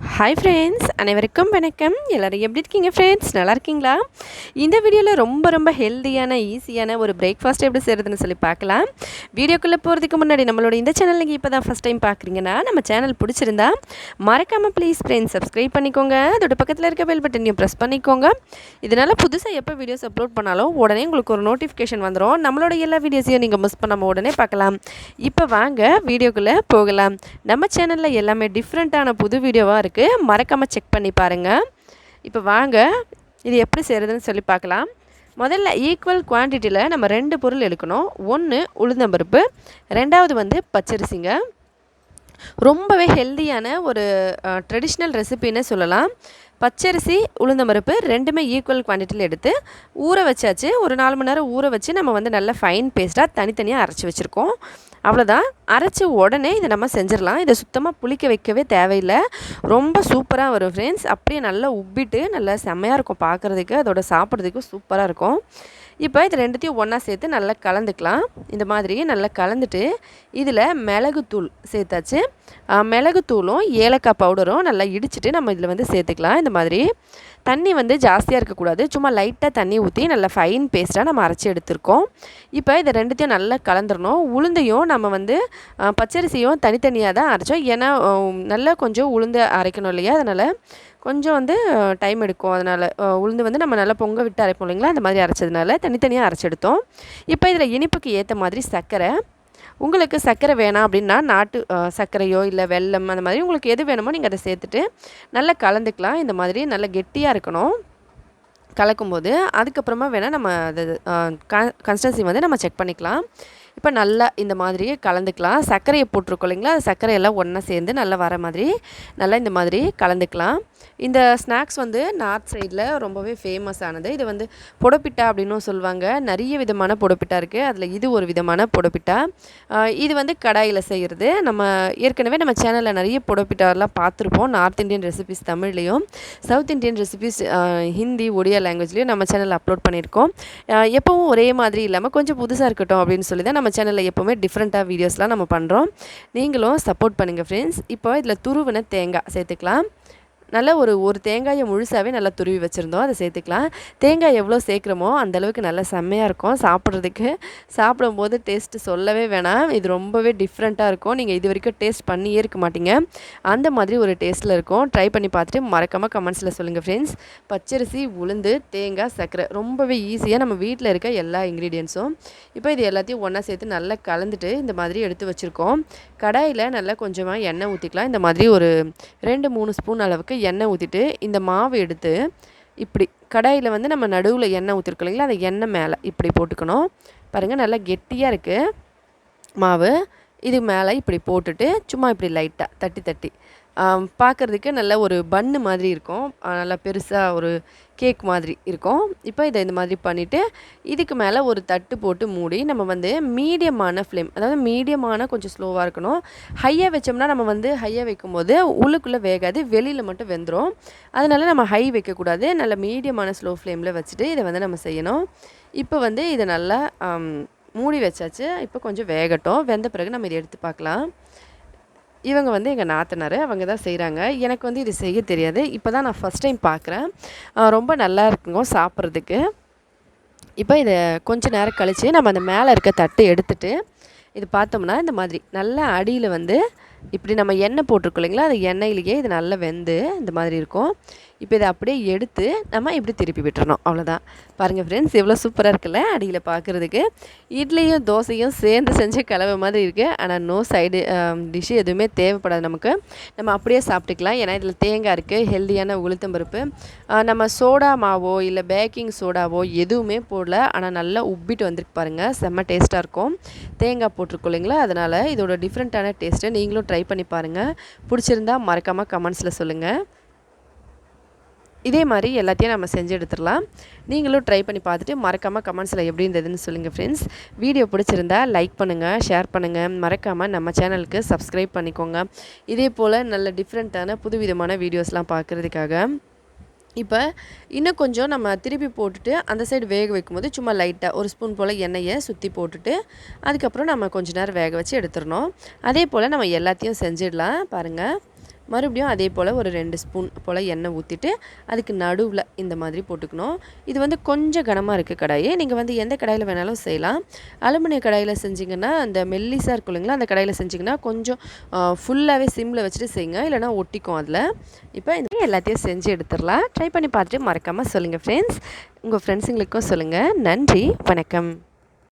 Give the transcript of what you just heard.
Hi friends, அனைவருக்கும் வணக்கம். எல்லோரும் எப்படி இருக்கீங்க ஃப்ரெண்ட்ஸ்? நல்லா இருக்கீங்களா? இந்த வீடியோவில் ரொம்ப ஹெல்த்தியான ஈஸியான ஒரு பிரேக்ஃபாஸ்ட் எப்படி செய்கிறதுன்னு சொல்லி பார்க்கலாம். வீடியோக்குள்ளே போகிறதுக்கு முன்னாடி நம்மளோட இந்த சேனல் நீங்கள் இப்போ தான் ஃபஸ்ட் டைம் பார்க்குறீங்கன்னா நம்ம சேனல் பிடிச்சிருந்தா மறக்காமல் ப்ளீஸ் ஃப்ரெண்ட்ஸ் சப்ஸ்கிரைப் பண்ணிக்கோங்க. அதோட பக்கத்தில் இருக்க பெல் பட்டனையும் ப்ரெஸ் பண்ணிக்கோங்க. இதனால் புதுசாக எப்போ வீடியோஸ் அப்லோட் பண்ணாலும் உடனே உங்களுக்கு ஒரு நோட்டிஃபிகேஷன் வந்துடும். நம்மளோட எல்லா வீடியோஸையும் நீங்கள் மிஸ் பண்ணாமல் உடனே பார்க்கலாம். இப்போ வாங்க வீடியோக்குள்ளே போகலாம். நம்ம சேனலில் எல்லாமே டிஃப்ரெண்ட்டான புது வீடியோவாக இருக்குது, மறக்காமல் செக் பண்ணி பாருங்கள். இப்போ வாங்க இது எப்படி செய்கிறதுன்னு சொல்லி பார்க்கலாம். முதல்ல ஈக்குவல் குவான்டிட்டியில் நம்ம 2 பொருள் எடுக்கணும். ஒன்று உளுந்தம்பருப்பு, ரெண்டாவது வந்து பச்சரிசிங்க. ரொம்பவே ஹெல்த்தியான ஒரு ட்ரெடிஷ்னல் ரெசிபின்னு சொல்லலாம். பச்சரிசி உளுந்தம்பருப்பு ரெண்டுமே ஈக்குவல் குவான்டிட்டியில் எடுத்து ஊற வச்சாச்சு. ஒரு 4 மணி நேரம் ஊற வச்சு நம்ம வந்து நல்ல ஃபைன் பேஸ்ட்டாக தனித்தனியாக அரைச்சி வச்சுருக்கோம். அவ்வளோதான். அரைச்சி உடனே இதை நம்ம செஞ்சிடலாம். இதை சுத்தமாக புளிக்க வைக்கவே தேவையில்லை. ரொம்ப சூப்பராக வரும் ஃப்ரெண்ட்ஸ். அப்படியே நல்லா உப்பிட்டு நல்லா செம்மையாக இருக்கும் பார்க்குறதுக்கு, அதோட சாப்பிட்றதுக்கும் சூப்பராக இருக்கும். இப்போ இது ரெண்டுத்தையும் ஒன்றா சேர்த்து நல்லா கலந்துக்கலாம். இந்த மாதிரி நல்லா கலந்துட்டு இதில் மிளகுத்தூள் சேர்த்தாச்சு. மிளகுத்தூளும் ஏலக்காய் பவுடரும் நல்லா இடிச்சிட்டு நம்ம இதில் வந்து சேர்த்துக்கலாம். இந்த மாதிரி தண்ணி வந்து ஜாஸ்தியாக இருக்கக்கூடாது, சும்மா லைட்டாக தண்ணி ஊற்றி நல்லா ஃபைன் பேஸ்ட்டாக நம்ம அரைச்சி எடுத்துருக்கோம். இப்போ இதை ரெண்டுத்தையும் நல்லா கலந்துடணும். உளுந்தையும் நம்ம வந்து பச்சரிசியும் தனித்தனியாக தான் அரைச்சோம். ஏன்னா நல்லா கொஞ்சம் உளுந்து அரைக்கணும் இல்லையா, அதனால் கொஞ்சம் வந்து டைம் எடுக்கும். அதனால் உளுந்து வந்து நம்ம நல்லா பொங்க விட்டு அரைப்போம் இல்லைங்களா, அந்த மாதிரி அரைச்சதுனால தனித்தனியாக அரைச்செடுத்தோம். இப்போ இதில் இனிப்புக்கு ஏற்ற மாதிரி சர்க்கரை, உங்களுக்கு சர்க்கரை வேணாம் அப்படின்னா நாட்டு சர்க்கரையோ இல்லை வெல்லம் அந்த மாதிரி உங்களுக்கு எது வேணுமோ நீங்கள் அதை சேர்த்துட்டு நல்லா கலந்துக்கலாம். இந்த மாதிரி நல்லா கெட்டியாக இருக்கணும் கலக்கும்போது. அதுக்கப்புறமா வேணால் நம்ம அது கன்சிஸ்டன்சி வந்து நம்ம செக் பண்ணிக்கலாம். இப்போ நல்லா இந்த மாதிரி கலந்துக்கலாம். சர்க்கரையை போட்டிருக்கோம் இல்லைங்களா, அது சர்க்கரையெல்லாம் ஒன்றா சேர்ந்து நல்லா வர மாதிரி நல்லா இந்த மாதிரி கலந்துக்கலாம். இந்த ஸ்நாக்ஸ் வந்து நார்த் சைடில் ரொம்பவே ஃபேமஸ் ஆனது. இது வந்து பொடப்பிட்டா அப்படின்னும் சொல்லுவாங்க. நிறைய விதமான பொடப்பிட்டா இருக்குது, அதில் இது ஒரு விதமான பொடப்பிட்டா. இது வந்து கடாயில் செய்கிறது. நம்ம ஏற்கனவே நம்ம சேனலில் நிறைய பொடப்பிட்டாலாம் பார்த்துருப்போம். நார்த் இந்தியன் ரெசிபிஸ் தமிழ்லேயும், South Indian recipes Hindi Odia லாங்குவேஜ்லேயும் நம்ம சேனலில் அப்லோட் பண்ணியிருக்கோம். எப்போவும் ஒரே மாதிரி இல்லாமல் கொஞ்சம் புதுசாக இருக்கட்டும் அப்படின்னு சொல்லி தான் நம்ம சேனலில் எப்போவுமே டிஃப்ரெண்ட்டாக வீடியோஸ்லாம் நம்ம பண்ணுறோம். நீங்களும் சப்போர்ட் பண்ணுங்கள் ஃப்ரெண்ட்ஸ். இப்போ இதில் துருவின தேங்காய் சேர்த்துக்கலாம். நல்லா ஒரு தேங்காயை முழுசாகவே நல்லா துருவி வச்சுருந்தோம், அதை சேர்த்துக்கலாம். தேங்காய் எவ்வளோ சேர்க்குறோமோ அந்தளவுக்கு நல்லா செம்மையாக இருக்கும் சாப்பிட்றதுக்கு. சாப்பிடும்போது டேஸ்ட்டு சொல்லவே வேணாம். இது ரொம்பவே டிஃப்ரெண்ட்டாக இருக்கும். நீங்கள் இது வரைக்கும் டேஸ்ட் பண்ணியே இருக்க மாட்டீங்க, அந்த மாதிரி ஒரு டேஸ்ட்டில் இருக்கும். ட்ரை பண்ணி பார்த்துட்டு மறக்காமல் கமெண்ட்ஸில் சொல்லுங்கள் ஃப்ரெண்ட்ஸ். பச்சரிசி, உளுந்து, தேங்காய், சர்க்கரை, ரொம்பவே ஈஸியாக நம்ம வீட்டில் இருக்க எல்லா இன்க்ரீடியன்ஸும். இப்போ இது எல்லாத்தையும் ஒன்றா சேர்த்து நல்லா கலந்துட்டு இந்த மாதிரி எடுத்து வச்சுருக்கோம். கடாயில் நல்லா கொஞ்சமாக எண்ணெய் ஊற்றிக்கலாம். இந்த மாதிரி ஒரு 2-3 ஸ்பூன் அளவுக்கு எண்ணெய் ஊற்றிட்டு இந்த மாவு எடுத்து இப்படி கடாயில் வந்து நம்ம நடுவில் எண்ணெய் ஊற்றிருக்கோம் இல்லைங்களா, அந்த எண்ணெய் மேலே இப்படி போட்டுக்கணும். பாருங்கள் நல்லா கெட்டியாக இருக்குது மாவு. இது மேலே இப்படி போட்டுட்டு சும்மா இப்படி லைட்டாக தட்டி பார்க்குறதுக்கு நல்ல ஒரு பன்னு மாதிரி இருக்கும். நல்லா பெருசாக ஒரு கேக் மாதிரி இருக்கும். இப்போ இதை இந்த மாதிரி பண்ணிவிட்டு இதுக்கு மேலே ஒரு தட்டு போட்டு மூடி நம்ம வந்து மீடியமான ஃப்ளேம், அதாவது மீடியமான கொஞ்சம் ஸ்லோவாக இருக்கணும். ஹையாக வச்சோம்னா நம்ம வந்து ஹையாக வைக்கும்போது உள்ளுக்குள்ளே வேகாது, வெளியில் மட்டும் வெந்துடும். அதனால் நம்ம ஹை வைக்கக்கூடாது. நல்ல மீடியமான ஸ்லோ ஃப்ளேமில் வச்சுட்டு இதை வந்து நம்ம செய்யணும். இப்போ வந்து இதை நல்லா மூடி வச்சாச்சு. இப்போ கொஞ்சம் வேகட்டும். வெந்த பிறகு நம்ம இதை எடுத்து பார்க்கலாம். இவங்க வந்து எங்கள் நாத்தனார், அவங்க தான் செய்கிறாங்க. எனக்கு வந்து இது செய்ய தெரியாது. இப்போ தான் நான் ஃபஸ்ட் டைம் பார்க்குறேன். ரொம்ப நல்லா இருக்குங்க சாப்பிட்றதுக்கு. இப்போ இதை கொஞ்சம் நேரம் கழித்து நம்ம அந்த மேலே இருக்க தட்டு எடுத்துகிட்டு இது பார்த்தோம்னா இந்த மாதிரி நல்லா அடியில் வந்து இப்படி நம்ம எண்ணெய் போட்டிருக்கோம் இல்லைங்களா, அந்த எண்ணெயிலேயே இது நல்லா வெந்து இந்த மாதிரி இருக்கும். இப்போ இதை அப்படியே எடுத்து நம்ம இப்படி திருப்பி விட்டுறணும். அவ்வளோதான். பாருங்கள் ஃப்ரெண்ட்ஸ், எவ்வளோ சூப்பராக இருக்குல்ல அடியில் பார்க்குறதுக்கு. இட்லியும் தோசையும் சேர்ந்து செஞ்ச கலவை மாதிரி இருக்குது. ஆனால் நோ சைடு டிஷ்ஷு எதுவுமே தேவைப்படாது நமக்கு. நம்ம அப்படியே சாப்பிட்டுக்கலாம். ஏன்னா இதில் தேங்காய் இருக்குது, ஹெல்தியான உளுத்தம்பருப்பு. நம்ம சோடா மாவோ இல்லை பேக்கிங் சோடாவோ எதுவுமே போடல. ஆனால் நல்லா உப்பிட்டு வந்துருக்கு பாருங்கள், செம்ம டேஸ்ட்டாக இருக்கும். தேங்காய் போட்டிருக்கோம் இல்லைங்களா, அதனால் இதோட டிஃப்ரெண்ட்டான டேஸ்ட்டை நீங்களும் ட்ரை பண்ணி பாருங்கள். பிடிச்சிருந்தா மறக்காமல் கமெண்ட்ஸில் சொல்லுங்கள். இதே மாதிரி எல்லாத்தையும் நம்ம செஞ்சு எடுத்துடலாம். நீங்களும் ட்ரை பண்ணி பார்த்துட்டு மறக்காமல் கமெண்ட்ஸில் எப்படி இருந்ததுன்னு சொல்லுங்கள் ஃப்ரெண்ட்ஸ். வீடியோ பிடிச்சிருந்தா லைக் பண்ணுங்கள், ஷேர் பண்ணுங்கள். மறக்காமல் நம்ம சேனலுக்கு சப்ஸ்கிரைப் பண்ணிக்கோங்க. இதே போல் நல்ல டிஃப்ரெண்ட்டான புதுவிதமான வீடியோஸ்லாம் பார்க்குறதுக்காக. இப்போ இன்னும் கொஞ்சம் நம்ம திருப்பி போட்டுட்டு அந்த சைடு வேக வைக்கும்போது சும்மா லைட்டாக ஒரு ஸ்பூன் போல் எண்ணெயை சுற்றி போட்டுட்டு அதுக்கப்புறம் நம்ம கொஞ்சம் நேரம் வேக வச்சு எடுத்துடணும். அதே போல் நம்ம எல்லாத்தையும் செஞ்சிடலாம். பாருங்கள், மறுபடியும் அதே போல் ஒரு 2 ஸ்பூன் போல் எண்ணெய் ஊற்றிட்டு அதுக்கு நடுவில் இந்த மாதிரி போட்டுக்கணும். இது வந்து கொஞ்சம் கனமாக இருக்குது கடாய். நீங்கள் வந்து எந்த கடாயில் வேணாலும் செய்யலாம். அலுமினிய கடாயில் செஞ்சிங்கன்னா அந்த மெல்லிஸாக இருக்கும் இல்லைங்களா, அந்த கடாயில் செஞ்சிங்கன்னா கொஞ்சம் ஃபுல்லாகவே சிம்மில் வச்சுட்டு செய்யுங்க, இல்லைனா ஒட்டிக்கும் அதில். இப்போ இந்த எல்லாத்தையும் செஞ்சு எடுத்துடலாம். ட்ரை பண்ணி பார்த்துட்டு மறக்காமல் சொல்லுங்கள் ஃப்ரெண்ட்ஸ். உங்கள் ஃப்ரெண்ட்ஸுங்களுக்கும் சொல்லுங்கள். நன்றி, வணக்கம்.